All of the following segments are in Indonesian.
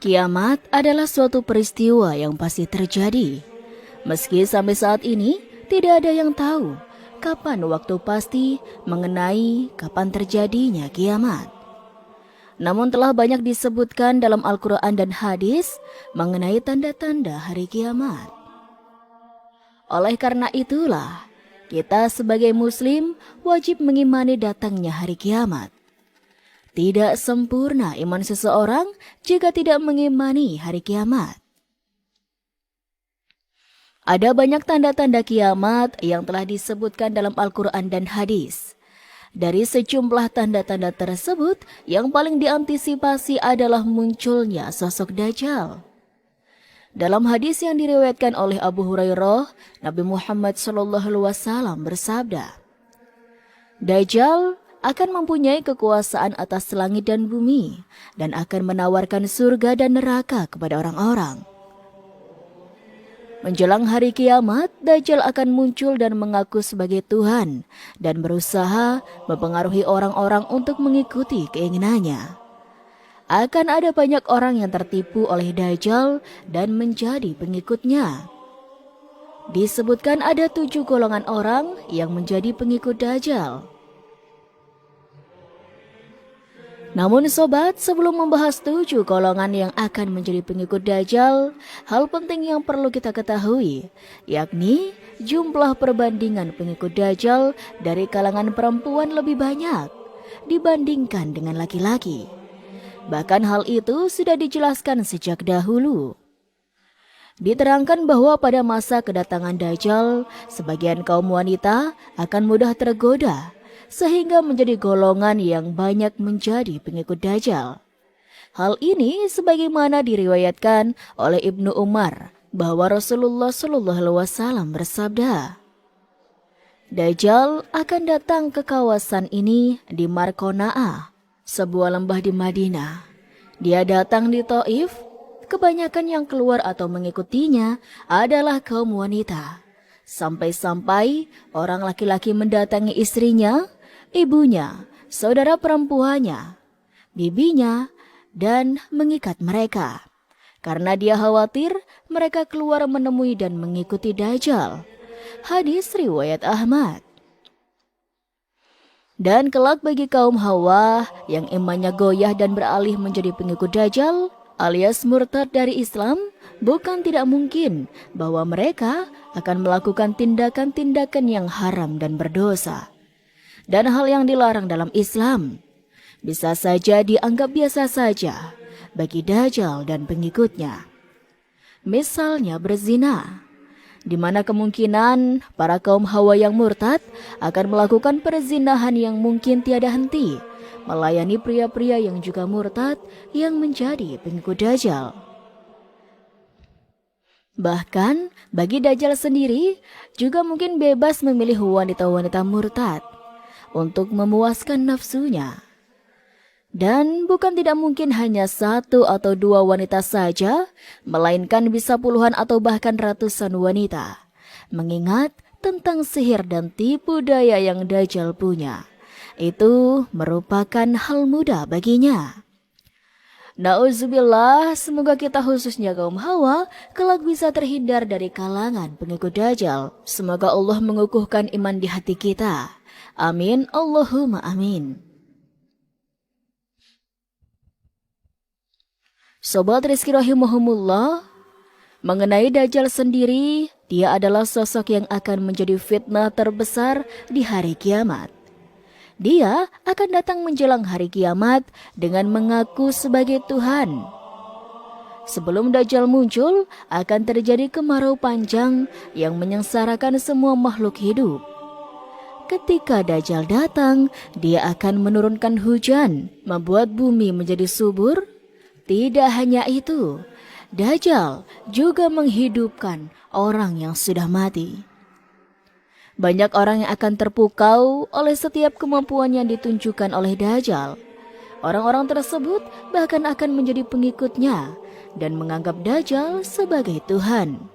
Kiamat adalah suatu peristiwa yang pasti terjadi. Meski sampai saat ini tidak ada yang tahu kapan waktu pasti mengenai kapan terjadinya kiamat. Namun telah banyak disebutkan dalam Al-Quran dan hadis mengenai tanda-tanda hari kiamat. Oleh karena itulah, kita sebagai muslim wajib mengimani datangnya hari kiamat. Tidak sempurna iman seseorang jika tidak mengimani hari kiamat. Ada banyak tanda-tanda kiamat yang telah disebutkan dalam Al-Quran dan hadis. Dari sejumlah tanda-tanda tersebut, yang paling diantisipasi adalah munculnya sosok Dajjal. Dalam hadis yang diriwayatkan oleh Abu Hurairah, Nabi Muhammad SAW bersabda, Dajjal akan mempunyai kekuasaan atas langit dan bumi dan akan menawarkan surga dan neraka kepada orang-orang. Menjelang hari kiamat, Dajjal akan muncul dan mengaku sebagai Tuhan dan berusaha mempengaruhi orang-orang untuk mengikuti keinginannya. Akan ada banyak orang yang tertipu oleh Dajjal dan menjadi pengikutnya. Disebutkan ada 7 golongan orang yang menjadi pengikut Dajjal. Namun sobat, sebelum membahas 7 golongan yang akan menjadi pengikut Dajjal, hal penting yang perlu kita ketahui, yakni jumlah perbandingan pengikut Dajjal dari kalangan perempuan lebih banyak dibandingkan dengan laki-laki. Bahkan hal itu sudah dijelaskan sejak dahulu. Diterangkan bahwa pada masa kedatangan Dajjal, sebagian kaum wanita akan mudah tergoda, sehingga menjadi golongan yang banyak menjadi pengikut Dajjal. Hal ini sebagaimana diriwayatkan oleh Ibnu Umar bahwa Rasulullah SAW bersabda, Dajjal akan datang ke kawasan ini di Markona'ah, sebuah lembah di Madinah. Dia datang di Taif, kebanyakan yang keluar atau mengikutinya adalah kaum wanita. Sampai-sampai orang laki-laki mendatangi istrinya, ibunya, saudara perempuannya, bibinya, dan mengikat mereka. Karena dia khawatir mereka keluar menemui dan mengikuti Dajjal. Hadis riwayat Ahmad. Dan kelak bagi kaum Hawa yang imannya goyah dan beralih menjadi pengikut Dajjal, alias murtad dari Islam, bukan tidak mungkin bahwa mereka akan melakukan tindakan-tindakan yang haram dan berdosa. Dan hal yang dilarang dalam Islam bisa saja dianggap biasa saja bagi Dajjal dan pengikutnya. Misalnya berzina, di mana kemungkinan para kaum Hawa yang murtad akan melakukan perzinahan yang mungkin tiada henti, melayani pria-pria yang juga murtad yang menjadi pengikut Dajjal. Bahkan bagi Dajjal sendiri juga mungkin bebas memilih wanita-wanita murtad untuk memuaskan nafsunya. Dan bukan tidak mungkin hanya 1 atau 2 wanita saja, melainkan bisa puluhan atau bahkan ratusan wanita. Mengingat tentang sihir dan tipu daya yang Dajjal punya, itu merupakan hal mudah baginya. Nauzubillah, semoga kita khususnya kaum Hawa kelak bisa terhindar dari kalangan pengikut Dajjal. Semoga Allah mengukuhkan iman di hati kita. Amin, Allahumma amin. Sobat Rizki rahimahumullah, mengenai Dajjal sendiri, dia adalah sosok yang akan menjadi fitnah terbesar di hari kiamat. Dia akan datang menjelang hari kiamat dengan mengaku sebagai Tuhan. Sebelum Dajjal muncul, akan terjadi kemarau panjang yang menyengsarakan semua makhluk hidup. Ketika Dajjal datang, dia akan menurunkan hujan, membuat bumi menjadi subur. Tidak hanya itu, Dajjal juga menghidupkan orang yang sudah mati. Banyak orang yang akan terpukau oleh setiap kemampuan yang ditunjukkan oleh Dajjal. Orang-orang tersebut bahkan akan menjadi pengikutnya dan menganggap Dajjal sebagai Tuhan.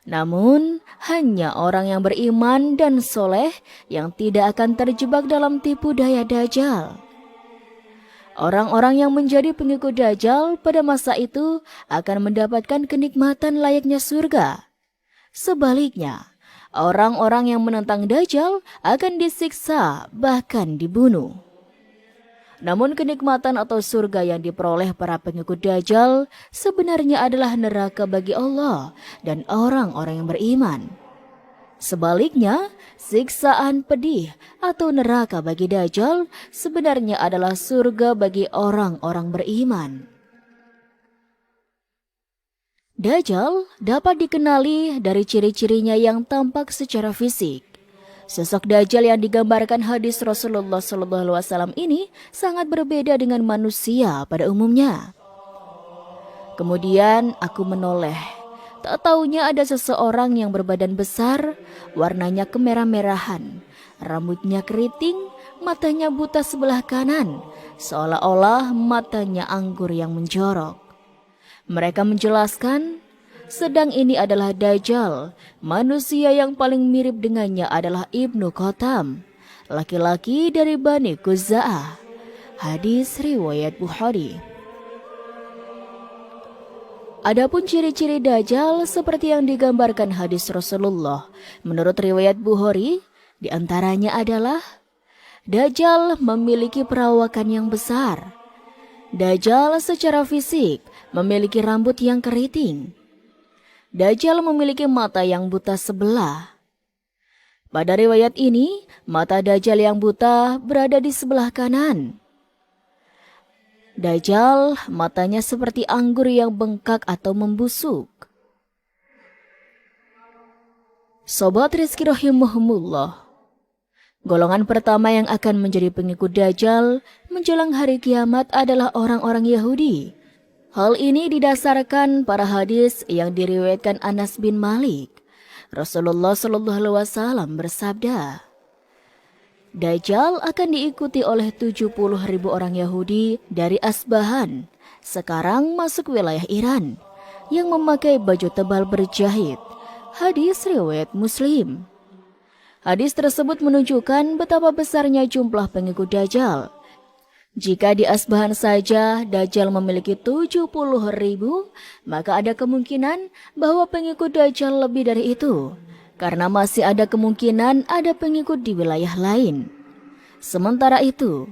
Namun, hanya orang yang beriman dan soleh yang tidak akan terjebak dalam tipu daya Dajjal. Orang-orang yang menjadi pengikut Dajjal pada masa itu akan mendapatkan kenikmatan layaknya surga. Sebaliknya, orang-orang yang menentang Dajjal akan disiksa, bahkan dibunuh. Namun kenikmatan atau surga yang diperoleh para pengikut Dajjal sebenarnya adalah neraka bagi Allah dan orang-orang yang beriman. Sebaliknya, siksaan pedih atau neraka bagi Dajjal sebenarnya adalah surga bagi orang-orang beriman. Dajjal dapat dikenali dari ciri-cirinya yang tampak secara fisik. Sosok Dajjal yang digambarkan hadis Rasulullah SAW ini sangat berbeda dengan manusia pada umumnya. Kemudian aku menoleh. Tak taunya ada seseorang yang berbadan besar, warnanya kemerah-merahan, rambutnya keriting, matanya buta sebelah kanan, seolah-olah matanya anggur yang menjorok. Mereka menjelaskan, sedang ini adalah Dajjal, manusia yang paling mirip dengannya adalah Ibnu Qatam, laki-laki dari Bani Khuza'ah. Hadis riwayat Bukhari. Adapun ciri-ciri Dajjal seperti yang digambarkan hadis Rasulullah menurut riwayat Bukhari, diantaranya adalah Dajjal memiliki perawakan yang besar. Dajjal secara fisik memiliki rambut yang keriting. Dajjal memiliki mata yang buta sebelah. Pada riwayat ini, mata Dajjal yang buta berada di sebelah kanan. Dajjal matanya seperti anggur yang bengkak atau membusuk. Sobat Rizki Rahimahumullah, golongan pertama yang akan menjadi pengikut Dajjal menjelang hari kiamat adalah orang-orang Yahudi. Hal ini didasarkan para hadis yang diriwayatkan Anas bin Malik. Rasulullah SAW bersabda, Dajjal akan diikuti oleh 70.000 orang Yahudi dari Asbahan, sekarang masuk wilayah Iran, yang memakai baju tebal berjahit. Hadis riwayat Muslim. Hadis tersebut menunjukkan betapa besarnya jumlah pengikut Dajjal. Jika di Asbahan saja Dajjal memiliki 70.000, maka ada kemungkinan bahwa pengikut Dajjal lebih dari itu, karena masih ada kemungkinan ada pengikut di wilayah lain. Sementara itu,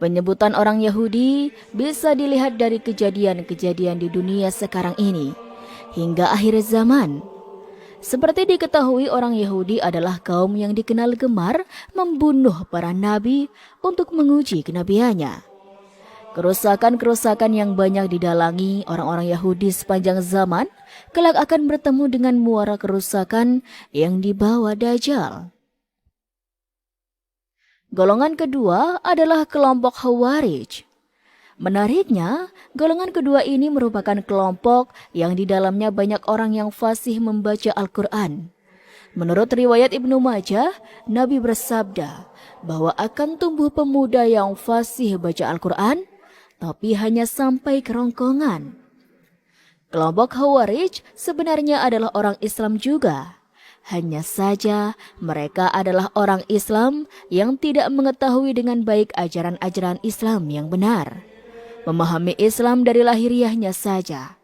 penyebutan orang Yahudi bisa dilihat dari kejadian-kejadian di dunia sekarang ini, hingga akhir zaman. Seperti diketahui, orang Yahudi adalah kaum yang dikenal gemar membunuh para nabi untuk menguji kenabiannya. Kerusakan-kerusakan yang banyak didalangi orang-orang Yahudi sepanjang zaman kelak akan bertemu dengan muara kerusakan yang dibawa Dajjal. Golongan kedua adalah kelompok Khawarij. Menariknya, golongan kedua ini merupakan kelompok yang di dalamnya banyak orang yang fasih membaca Al-Quran. Menurut riwayat Ibnu Majah, Nabi bersabda bahwa akan tumbuh pemuda yang fasih baca Al-Quran, tapi hanya sampai kerongkongan. Kelompok Khawarij sebenarnya adalah orang Islam juga. Hanya saja mereka adalah orang Islam yang tidak mengetahui dengan baik ajaran-ajaran Islam yang benar. Memahami Islam dari lahiriahnya saja.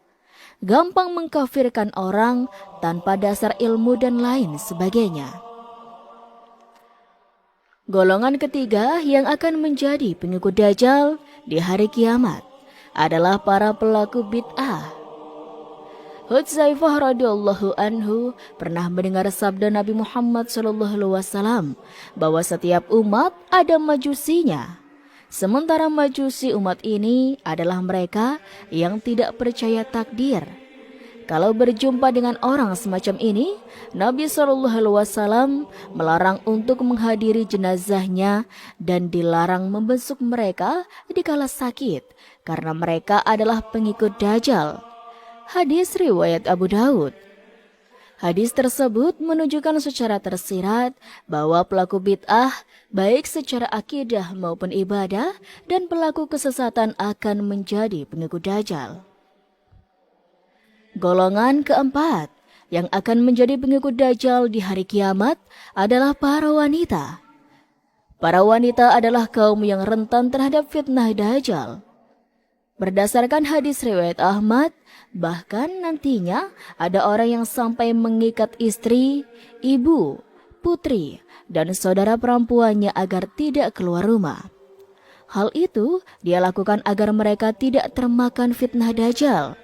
Gampang mengkafirkan orang tanpa dasar ilmu dan lain sebagainya. Golongan ketiga yang akan menjadi pengikut Dajjal di hari kiamat adalah para pelaku bid'ah. Hudzaifah radhiyallahu anhu pernah mendengar sabda Nabi Muhammad SAW bahwa setiap umat ada majusinya. Sementara majusi umat ini adalah mereka yang tidak percaya takdir. Kalau berjumpa dengan orang semacam ini, Nabi SAW melarang untuk menghadiri jenazahnya dan dilarang membesuk mereka dikala sakit, karena mereka adalah pengikut Dajjal. Hadis riwayat Abu Daud. Hadis tersebut menunjukkan secara tersirat bahwa pelaku bid'ah, baik secara akidah maupun ibadah, dan pelaku kesesatan akan menjadi pengikut Dajjal. Golongan keempat yang akan menjadi pengikut Dajjal di hari kiamat adalah para wanita. Para wanita adalah kaum yang rentan terhadap fitnah Dajjal. Berdasarkan hadis riwayat Ahmad, bahkan nantinya ada orang yang sampai mengikat istri, ibu, putri, dan saudara perempuannya agar tidak keluar rumah. Hal itu dia lakukan agar mereka tidak termakan fitnah Dajjal.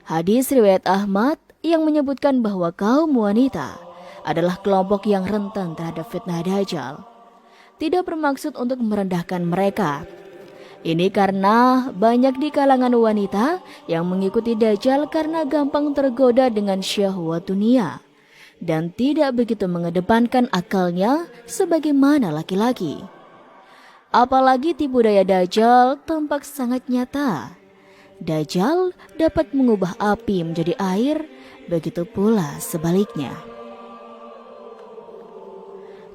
Hadis riwayat Ahmad yang menyebutkan bahwa kaum wanita adalah kelompok yang rentan terhadap fitnah Dajjal. Tidak bermaksud untuk merendahkan mereka. Ini karena banyak di kalangan wanita yang mengikuti Dajjal karena gampang tergoda dengan syahwat dunia dan tidak begitu mengedepankan akalnya sebagaimana laki-laki. Apalagi tipu daya Dajjal tampak sangat nyata. Dajjal dapat mengubah api menjadi air, begitu pula sebaliknya.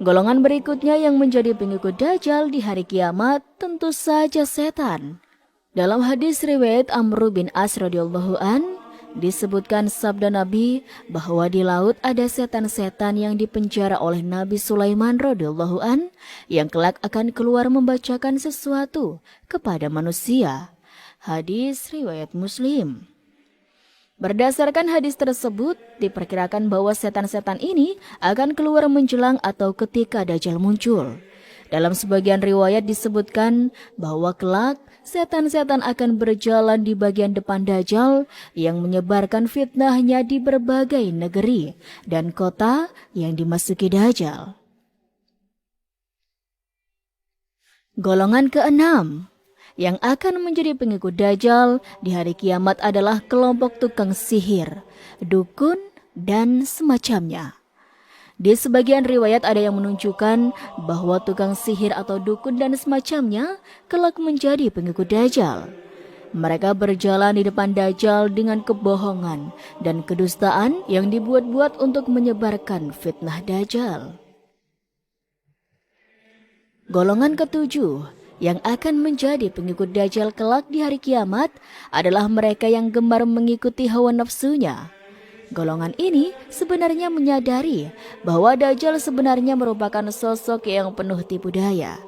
Golongan berikutnya yang menjadi pengikut Dajjal di hari kiamat tentu saja setan. Dalam hadis riwayat Amr bin As radhiyallahu an disebutkan sabda Nabi bahwa di laut ada setan-setan yang dipenjara oleh Nabi Sulaiman radhiyallahu an yang kelak akan keluar membacakan sesuatu kepada manusia. Hadis riwayat Muslim. Berdasarkan hadis tersebut, diperkirakan bahwa setan-setan ini akan keluar menjelang atau ketika Dajjal muncul. Dalam sebagian riwayat disebutkan bahwa kelak setan-setan akan berjalan di bagian depan Dajjal yang menyebarkan fitnahnya di berbagai negeri dan kota yang dimasuki Dajjal. Golongan keenam yang akan menjadi pengikut Dajjal di hari kiamat adalah kelompok tukang sihir, dukun, dan semacamnya. Di sebagian riwayat ada yang menunjukkan bahwa tukang sihir atau dukun dan semacamnya kelak menjadi pengikut Dajjal. Mereka berjalan di depan Dajjal dengan kebohongan dan kedustaan yang dibuat-buat untuk menyebarkan fitnah Dajjal. Golongan ketujuh yang akan menjadi pengikut Dajjal kelak di hari kiamat adalah mereka yang gemar mengikuti hawa nafsunya. Golongan ini sebenarnya menyadari bahwa Dajjal sebenarnya merupakan sosok yang penuh tipu daya.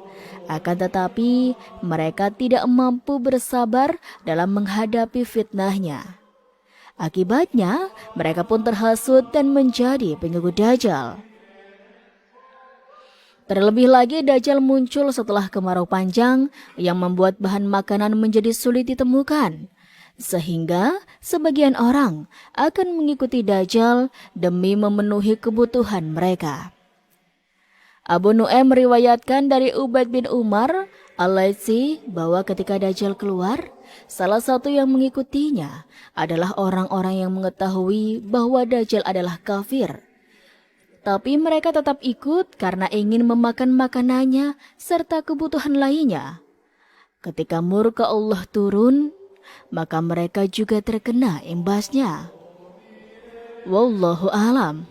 Akan tetapi mereka tidak mampu bersabar dalam menghadapi fitnahnya. Akibatnya mereka pun terhasut dan menjadi pengikut Dajjal. Terlebih lagi Dajjal muncul setelah kemarau panjang yang membuat bahan makanan menjadi sulit ditemukan. Sehingga sebagian orang akan mengikuti Dajjal demi memenuhi kebutuhan mereka. Abu Nu'aim meriwayatkan dari Ubaid bin Umar al-Laitsi bahwa ketika Dajjal keluar, salah satu yang mengikutinya adalah orang-orang yang mengetahui bahwa Dajjal adalah kafir. Tapi mereka tetap ikut karena ingin memakan makanannya serta kebutuhan lainnya. Ketika murka Allah turun, maka mereka juga terkena imbasnya. Wallahu a'lam.